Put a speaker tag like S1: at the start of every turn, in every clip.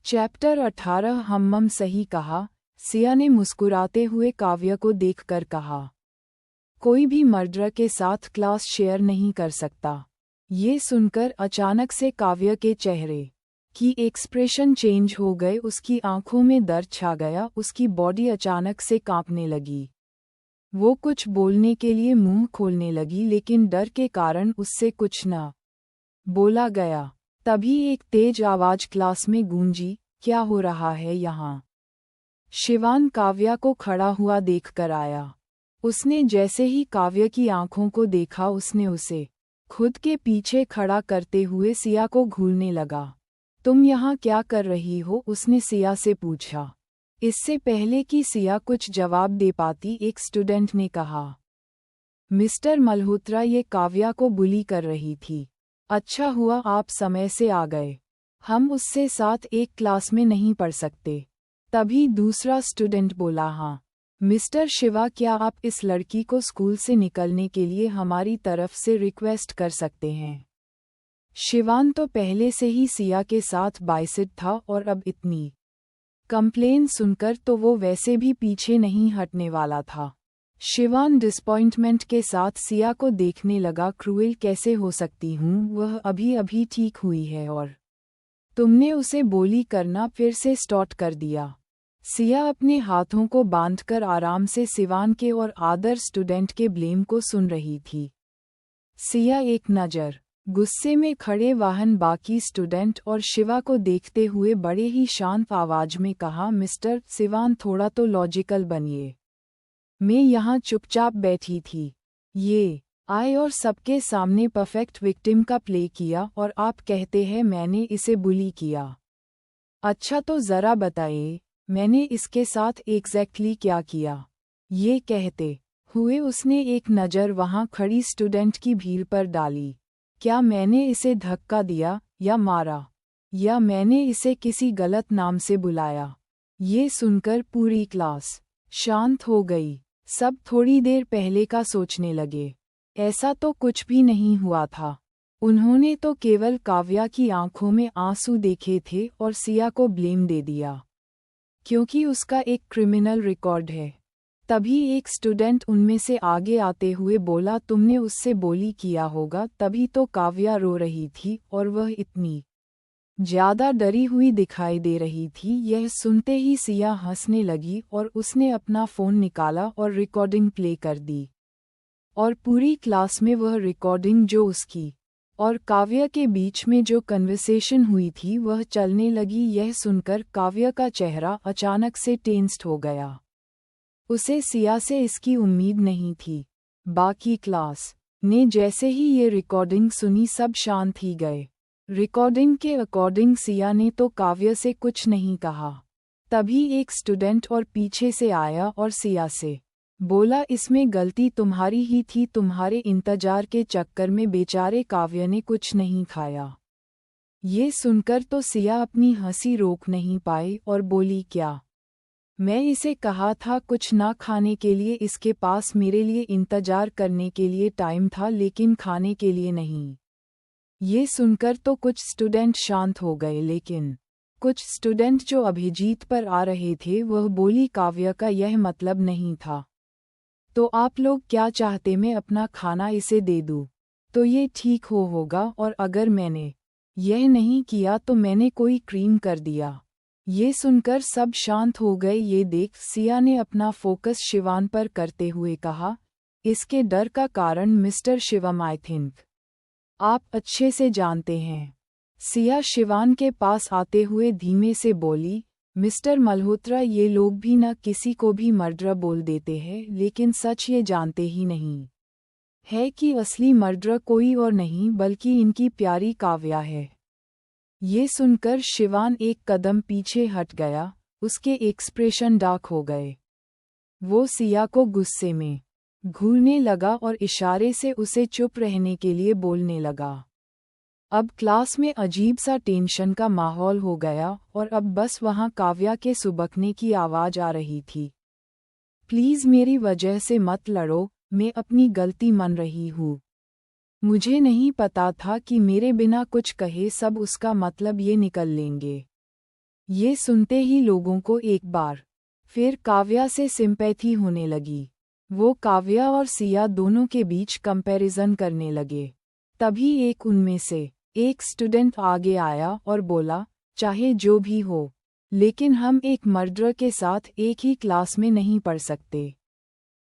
S1: Chapter 18 हम्मम सही कहा, सिया ने मुस्कुराते हुए काव्य को देखकर कहा। कोई भी मर्डर के साथ क्लास शेयर नहीं कर सकता। ये सुनकर अचानक से काव्य के चेहरे की एक्सप्रेशन चेंज हो गए, उसकी आंखों में दर्द छा गया, उसकी बॉडी अचानक से कांपने लगी। वो कुछ बोलने के लिए मुंह खोलने लगी लेकिन डर के कारण उससे कुछ न बोला गया। तभी एक तेज आवाज क्लास में गूंजी, क्या हो रहा है यहाँ? शिवान काव्या को खड़ा हुआ देखकर आया। उसने जैसे ही काव्य की आंखों को देखा उसने उसे खुद के पीछे खड़ा करते हुए सिया को घूरने लगा। तुम यहाँ क्या कर रही हो? उसने सिया से पूछा। इससे पहले कि सिया कुछ जवाब दे पाती एक स्टूडेंट ने कहा, मिस्टर मल्होत्रा ये काव्या को बुली कर रही थी। अच्छा हुआ आप समय से आ गए, हम उससे साथ एक क्लास में नहीं पढ़ सकते। तभी दूसरा स्टूडेंट बोला, हाँ मिस्टर शिवा, क्या आप इस लड़की को स्कूल से निकलने के लिए हमारी तरफ से रिक्वेस्ट कर सकते हैं? शिवान तो पहले से ही सिया के साथ बाइसेड था और अब इतनी कंप्लेन सुनकर तो वो वैसे भी पीछे नहीं हटने वाला था। शिवान डिसपॉइंटमेंट के साथ सिया को देखने लगा। क्रूएल कैसे हो सकती हूँ, वह अभी अभी ठीक हुई है और तुमने उसे बोली करना फिर से स्टार्ट कर दिया। सिया अपने हाथों को बांधकर आराम से शिवान के और अदर स्टूडेंट के ब्लेम को सुन रही थी। सिया एक नज़र गुस्से में खड़े वाहन बाकी स्टूडेंट और शिवा को देखते हुए बड़े ही शांत आवाज में कहा, मिस्टर शिवान थोड़ा तो लॉजिकल बनिए। मैं यहाँ चुपचाप बैठी थी, ये आए और सबके सामने परफेक्ट विक्टिम का प्ले किया और आप कहते हैं मैंने इसे बुली किया। अच्छा तो ज़रा बताइए मैंने इसके साथ एग्जैक्टली क्या किया? ये कहते हुए उसने एक नज़र वहाँ खड़ी स्टूडेंट की भीड़ पर डाली। क्या मैंने इसे धक्का दिया या मारा, या मैंने इसे किसी गलत नाम से बुलाया? ये सुनकर पूरी क्लास शांत हो गई। सब थोड़ी देर पहले का सोचने लगे। ऐसा तो कुछ भी नहीं हुआ था। उन्होंने तो केवल काव्या की आंखों में आंसू देखे थे और सिया को ब्लेम दे दिया क्योंकि उसका एक क्रिमिनल रिकॉर्ड है। तभी एक स्टूडेंट उनमें से आगे आते हुए बोला, तुमने उससे बोली किया होगा। तभी तो काव्या रो रही थी और वह इतनी ज्यादा डरी हुई दिखाई दे रही थी। यह सुनते ही सिया हंसने लगी और उसने अपना फ़ोन निकाला और रिकॉर्डिंग प्ले कर दी। और पूरी क्लास में वह रिकॉर्डिंग जो उसकी और काव्या के बीच में जो कन्वर्सेशन हुई थी वह चलने लगी। यह सुनकर काव्या का चेहरा अचानक से टेंस्ड हो गया। उसे सिया से इसकी उम्मीद नहीं थी। बाकी क्लास ने जैसे ही ये रिकॉर्डिंग सुनी सब शांत ही गए। रिकॉर्डिंग के अकॉर्डिंग सिया ने तो काव्य से कुछ नहीं कहा। तभी एक स्टूडेंट और पीछे से आया और सिया से बोला, इसमें गलती तुम्हारी ही थी, तुम्हारे इंतजार के चक्कर में बेचारे काव्य ने कुछ नहीं खाया। ये सुनकर तो सिया अपनी हंसी रोक नहीं पाई और बोली, क्या मैं इसे कहा था कुछ ना खाने के लिए? इसके पास मेरे लिए इंतजार करने के लिए टाइम था लेकिन खाने के लिए नहीं। ये सुनकर तो कुछ स्टूडेंट शांत हो गए लेकिन कुछ स्टूडेंट जो अभिजीत पर आ रहे थे वह बोली, काव्य का यह मतलब नहीं था। तो आप लोग क्या चाहते मैं अपना खाना इसे दे दूँ तो ये ठीक होगा, और अगर मैंने यह नहीं किया तो मैंने कोई क्रीम कर दिया। ये सुनकर सब शांत हो गए। ये देख सिया ने अपना फोकस शिवान पर करते हुए कहा, इसके डर का कारण मिस्टर शिवम आई थिंक आप अच्छे से जानते हैं। सिया शिवान के पास आते हुए धीमे से बोली, मिस्टर मल्होत्रा ये लोग भी न किसी को भी मर्डर बोल देते हैं लेकिन सच ये जानते ही नहीं है कि असली मर्डर कोई और नहीं बल्कि इनकी प्यारी काव्या है। ये सुनकर शिवान एक कदम पीछे हट गया, उसके एक्सप्रेशन डार्क हो गए। वो सिया को गुस्से में घूरने लगा और इशारे से उसे चुप रहने के लिए बोलने लगा। अब क्लास में अजीब सा टेंशन का माहौल हो गया और अब बस वहाँ काव्या के सुबकने की आवाज़ आ रही थी। प्लीज़ मेरी वजह से मत लड़ो, मैं अपनी गलती मान रही हूँ। मुझे नहीं पता था कि मेरे बिना कुछ कहे सब उसका मतलब ये निकल लेंगे। ये सुनते ही लोगों को एक बार फिर काव्या से सिंपैथी होने लगी। वो काव्या और सिया दोनों के बीच कंपैरिजन करने लगे। तभी एक उनमें से एक स्टूडेंट आगे आया और बोला, चाहे जो भी हो, लेकिन हम एक मर्डर के साथ एक ही क्लास में नहीं पढ़ सकते।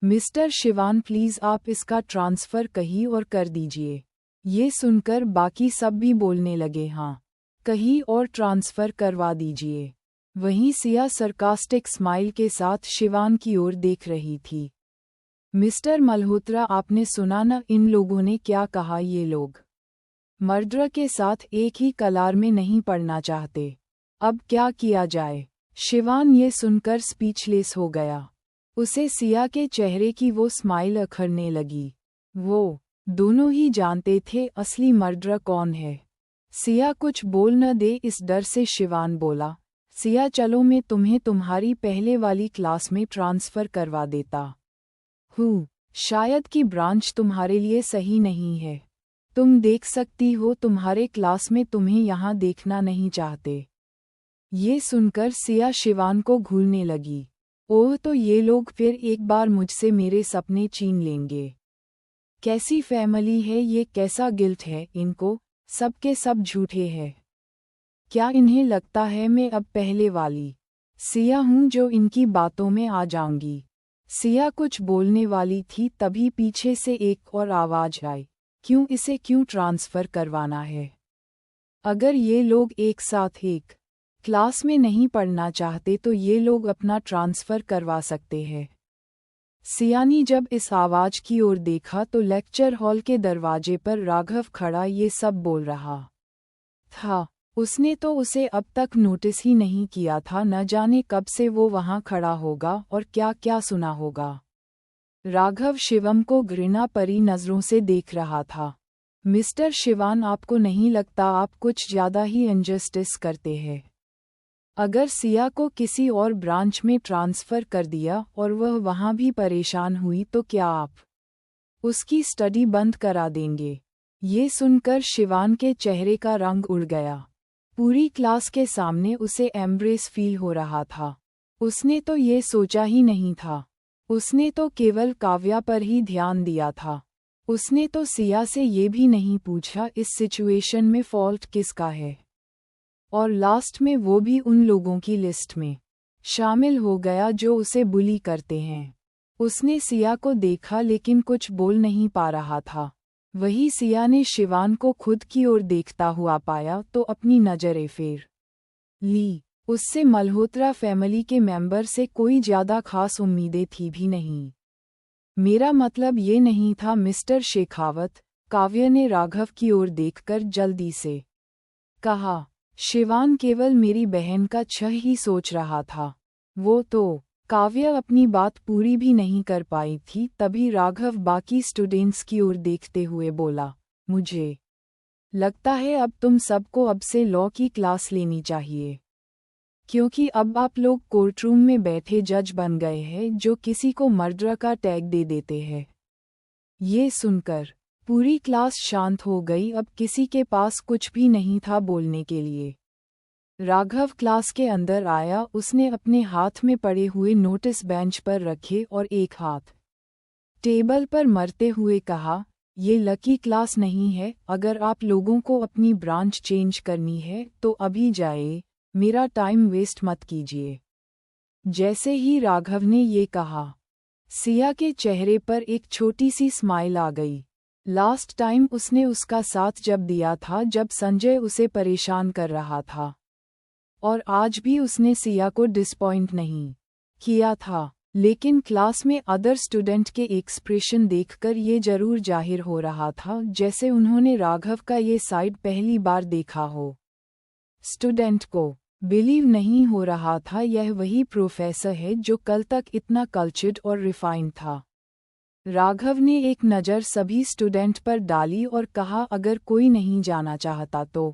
S1: मिस्टर शिवान, प्लीज़ आप इसका ट्रांसफ़र कहीं और कर दीजिए। ये सुनकर बाकी सब भी बोलने लगे, हाँ, कहीं और ट्रांसफ़र करवा दीजिए। वहीं सिया सरकास्टिक स्माइल के साथ शिवान की ओर देख रही थी। मिस्टर मल्होत्रा, आपने सुना न इन लोगों ने क्या कहा? ये लोग मर्डर के साथ एक ही कलार में नहीं पढ़ना चाहते। अब क्या किया जाए? शिवान ये सुनकर स्पीचलेस हो गया। उसे सिया के चेहरे की वो स्माइल अखरने लगी। वो दोनों ही जानते थे असली मर्डर कौन है। सिया कुछ बोल न दे इस डर से शिवान बोला, सिया चलो मैं तुम्हें तुम्हारी पहले वाली क्लास में ट्रांसफ़र करवा देता हूँ। शायद कि ब्रांच तुम्हारे लिए सही नहीं है। तुम देख सकती हो तुम्हारे क्लास में तुम्हें यहाँ देखना नहीं चाहते। ये सुनकर सिया शिवान को घूरने लगी। ओह, तो ये लोग फिर एक बार मुझसे मेरे सपने छीन लेंगे। कैसी फैमिली है ये, कैसा गिल्ट है इनको, सब के सब झूठे हैं। क्या इन्हें लगता है मैं अब पहले वाली सिया हूँ जो इनकी बातों में आ जाऊंगी? सिया कुछ बोलने वाली थी तभी पीछे से एक और आवाज़ आई, इसे क्यों ट्रांसफ़र करवाना है? अगर ये लोग एक साथ एक क्लास में नहीं पढ़ना चाहते तो ये लोग अपना ट्रांसफ़र करवा सकते हैं। सिया ने जब इस आवाज़ की ओर देखा तो लेक्चर हॉल के दरवाजे पर राघव खड़ा ये सब बोल रहा था। उसने तो उसे अब तक नोटिस ही नहीं किया था, न जाने कब से वो वहाँ खड़ा होगा और क्या क्या सुना होगा। राघव शिवम को घृणा भरी नज़रों से देख रहा था। मिस्टर शिवान, आपको नहीं लगता आप कुछ ज़्यादा ही इनजस्टिस करते हैं? अगर सिया को किसी और ब्रांच में ट्रांसफ़र कर दिया और वह वहाँ भी परेशान हुई तो क्या आप उसकी स्टडी बंद करा देंगे? ये सुनकर शिवान के चेहरे का रंग उड़ गया। पूरी क्लास के सामने उसे एम्ब्रेस फील हो रहा था। उसने तो ये सोचा ही नहीं था। उसने तो केवल काव्या पर ही ध्यान दिया था। उसने तो सिया से ये भी नहीं पूछा इस सिचुएशन में फॉल्ट किसका है। और लास्ट में वो भी उन लोगों की लिस्ट में शामिल हो गया जो उसे बुली करते हैं। उसने सिया को देखा लेकिन कुछ बोल नहीं पा रहा था। वही सिया ने शिवान को खुद की ओर देखता हुआ पाया तो अपनी नज़रें फेर ली। उससे मल्होत्रा फैमिली के मेंबर से कोई ज़्यादा खास उम्मीदें थी भी नहीं। मेरा मतलब ये नहीं था मिस्टर शेखावत, काव्य ने राघव की ओर देखकर जल्दी से कहा। शिवान केवल मेरी बहन का अच्छा ही सोच रहा था। वो तो काव्य अपनी बात पूरी भी नहीं कर पाई थी तभी राघव बाकी स्टूडेंट्स की ओर देखते हुए बोला, मुझे लगता है अब तुम सबको अब से लॉ की क्लास लेनी चाहिए, क्योंकि अब आप लोग कोर्टरूम में बैठे जज बन गए हैं जो किसी को मर्डर का टैग दे देते हैं। ये सुनकर पूरी क्लास शांत हो गई। अब किसी के पास कुछ भी नहीं था बोलने के लिए। राघव क्लास के अंदर आया। उसने अपने हाथ में पड़े हुए नोटिस बेंच पर रखे और एक हाथ टेबल पर मरते हुए कहा, ये लकी क्लास नहीं है। अगर आप लोगों को अपनी ब्रांच चेंज करनी है तो अभी जाए, मेरा टाइम वेस्ट मत कीजिए। जैसे ही राघव ने ये कहा, सिया के चेहरे पर एक छोटी सी स्माइल आ गई। लास्ट टाइम उसने उसका साथ जब दिया था जब संजय उसे परेशान कर रहा था, और आज भी उसने सिया को डिसपॉइंट नहीं किया था। लेकिन क्लास में अदर स्टूडेंट के एक्सप्रेशन देखकर ये जरूर जाहिर हो रहा था जैसे उन्होंने राघव का ये साइड पहली बार देखा हो। स्टूडेंट को बिलीव नहीं हो रहा था यह वही प्रोफेसर है जो कल तक इतना कल्चर्ड और रिफाइंड था। राघव ने एक नज़र सभी स्टूडेंट पर डाली और कहा, अगर कोई नहीं जाना चाहता तो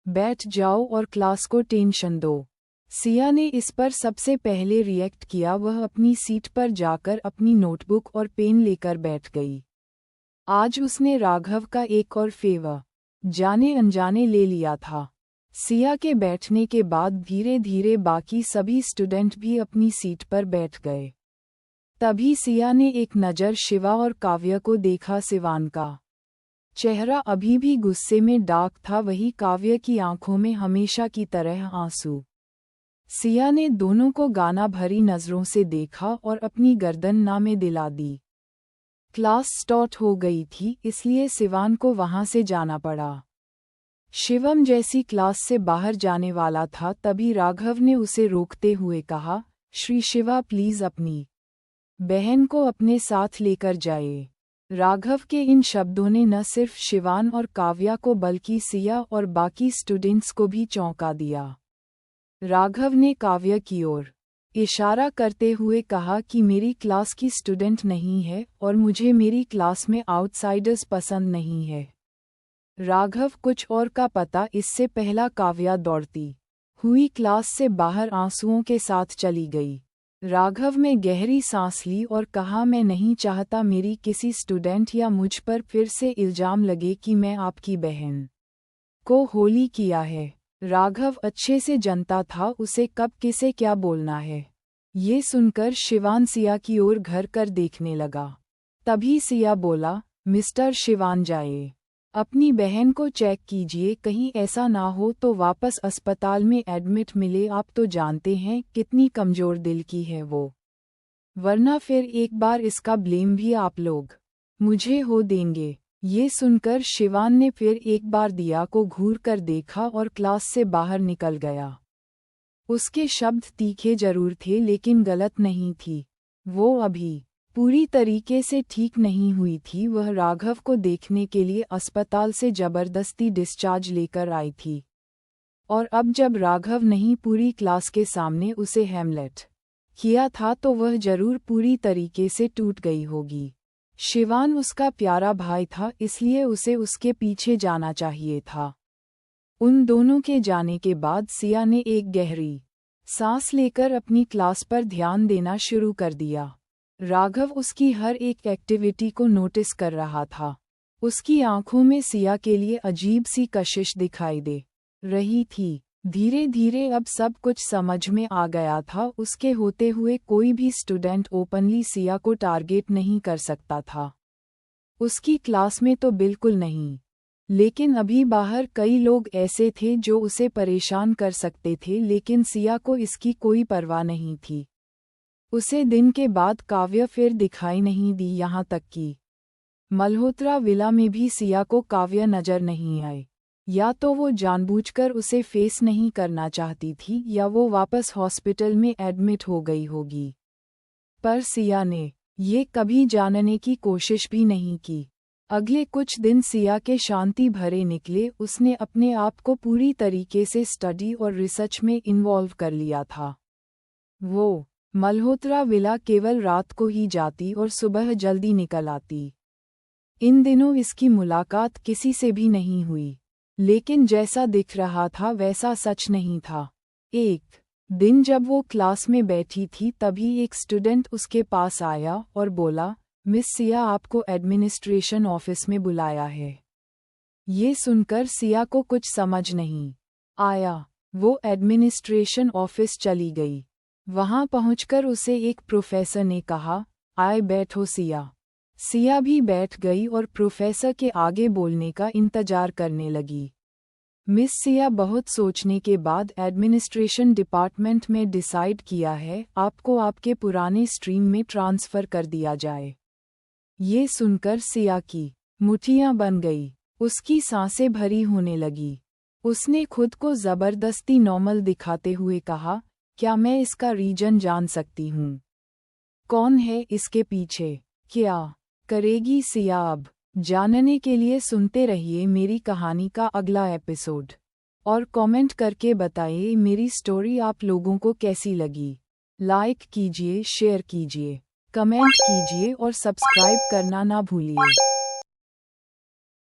S1: बैठ जाओ और क्लास को टेंशन दो। सिया ने इस पर सबसे पहले रिएक्ट किया। वह अपनी सीट पर जाकर अपनी नोटबुक और पेन लेकर बैठ गई। आज उसने राघव का एक और फेवर जाने अनजाने ले लिया था। सिया के बैठने के बाद धीरे धीरे बाकी सभी स्टूडेंट भी अपनी सीट पर बैठ गए। तभी सिया ने एक नज़र शिवा और काव्य को देखा। सिवान का चेहरा अभी भी गुस्से में डार्क था, वही काव्य की आंखों में हमेशा की तरह आंसू। सिया ने दोनों को गाना भरी नज़रों से देखा और अपनी गर्दन ना में दिला दी। क्लास स्टार्ट हो गई थी, इसलिए सिवान को वहां से जाना पड़ा। शिवम जैसी क्लास से बाहर जाने वाला था, तभी राघव ने उसे रोकते हुए कहा, श्री शिवा प्लीज अपनी बहन को अपने साथ लेकर जाए। राघव के इन शब्दों ने न सिर्फ शिवान और काव्या को बल्कि सिया और बाकी स्टूडेंट्स को भी चौंका दिया। राघव ने काव्या की ओर इशारा करते हुए कहा कि मेरी क्लास की स्टूडेंट नहीं है और मुझे मेरी क्लास में आउटसाइडर्स पसंद नहीं है। राघव कुछ और का पता इससे पहला काव्या दौड़ती हुई क्लास से बाहर आंसुओं के साथ चली गई। राघव में गहरी सांस ली और कहा, मैं नहीं चाहता मेरी किसी स्टूडेंट या मुझ पर फिर से इल्जाम लगे कि मैं आपकी बहन को होली किया है। राघव अच्छे से जानता था उसे कब किसे क्या बोलना है। ये सुनकर शिवान सिया की ओर घर कर देखने लगा। तभी सिया बोला, मिस्टर शिवान जाए, अपनी बहन को चेक कीजिए, कहीं ऐसा ना हो तो वापस अस्पताल में एडमिट मिले। आप तो जानते हैं कितनी कमज़ोर दिल की है वो, वरना फिर एक बार इसका ब्लेम भी आप लोग मुझे हो देंगे। ये सुनकर शिवान ने फिर एक बार दिया को घूर कर देखा और क्लास से बाहर निकल गया। उसके शब्द तीखे जरूर थे लेकिन गलत नहीं थी। वो अभी पूरी तरीके से ठीक नहीं हुई थी। वह राघव को देखने के लिए अस्पताल से जबरदस्ती डिस्चार्ज लेकर आई थी और अब जब राघव नहीं पूरी क्लास के सामने उसे हेमलेट किया था तो वह जरूर पूरी तरीके से टूट गई होगी। शिवान उसका प्यारा भाई था, इसलिए उसे उसके पीछे जाना चाहिए था। उन दोनों के जाने के बाद सिया ने एक गहरी सांस लेकर अपनी क्लास पर ध्यान देना शुरू कर दिया। राघव उसकी हर एक एक्टिविटी को नोटिस कर रहा था। उसकी आंखों में सिया के लिए अजीब सी कशिश दिखाई दे रही थी। धीरे धीरे अब सब कुछ समझ में आ गया था। उसके होते हुए कोई भी स्टूडेंट ओपनली सिया को टारगेट नहीं कर सकता था, उसकी क्लास में तो बिल्कुल नहीं। लेकिन अभी बाहर कई लोग ऐसे थे जो उसे परेशान कर सकते थे, लेकिन सिया को इसकी कोई परवाह नहीं थी। उसे दिन के बाद काव्य फिर दिखाई नहीं दी, यहाँ तक कि मल्होत्रा विला में भी सिया को काव्य नजर नहीं आई। या तो वो जानबूझकर उसे फेस नहीं करना चाहती थी या वो वापस हॉस्पिटल में एडमिट हो गई होगी। पर सिया ने ये कभी जानने की कोशिश भी नहीं की। अगले कुछ दिन सिया के शांति भरे निकले। उसने अपने आप को पूरी तरीके से स्टडी और रिसर्च में इन्वॉल्व कर लिया था। वो मल्होत्रा विला केवल रात को ही जाती और सुबह जल्दी निकल आती। इन दिनों इसकी मुलाकात किसी से भी नहीं हुई, लेकिन जैसा दिख रहा था वैसा सच नहीं था। एक दिन जब वो क्लास में बैठी थी तभी एक स्टूडेंट उसके पास आया और बोला, मिस सिया आपको एडमिनिस्ट्रेशन ऑफिस में बुलाया है। ये सुनकर सिया को कुछ समझ नहीं आया। वो एडमिनिस्ट्रेशन ऑफिस चली गई। वहां पहुंचकर उसे एक प्रोफेसर ने कहा, आए बैठो सिया। सिया भी बैठ गई और प्रोफेसर के आगे बोलने का इंतजार करने लगी। मिस सिया, बहुत सोचने के बाद एडमिनिस्ट्रेशन डिपार्टमेंट में डिसाइड किया है आपको आपके पुराने स्ट्रीम में ट्रांसफ़र कर दिया जाए। ये सुनकर सिया की मुट्ठियां बन गई, उसकी सांसें भरी होने लगी। उसने खुद को जबरदस्ती नॉर्मल दिखाते हुए कहा, क्या मैं इसका रीजन जान सकती हूँ? कौन है इसके पीछे? क्या करेगी सिया अब? जानने के लिए सुनते रहिए मेरी कहानी का अगला एपिसोड और कमेंट करके बताइए मेरी स्टोरी आप लोगों को कैसी लगी। लाइक कीजिए, शेयर कीजिए, कमेंट कीजिए और सब्सक्राइब करना ना भूलिए।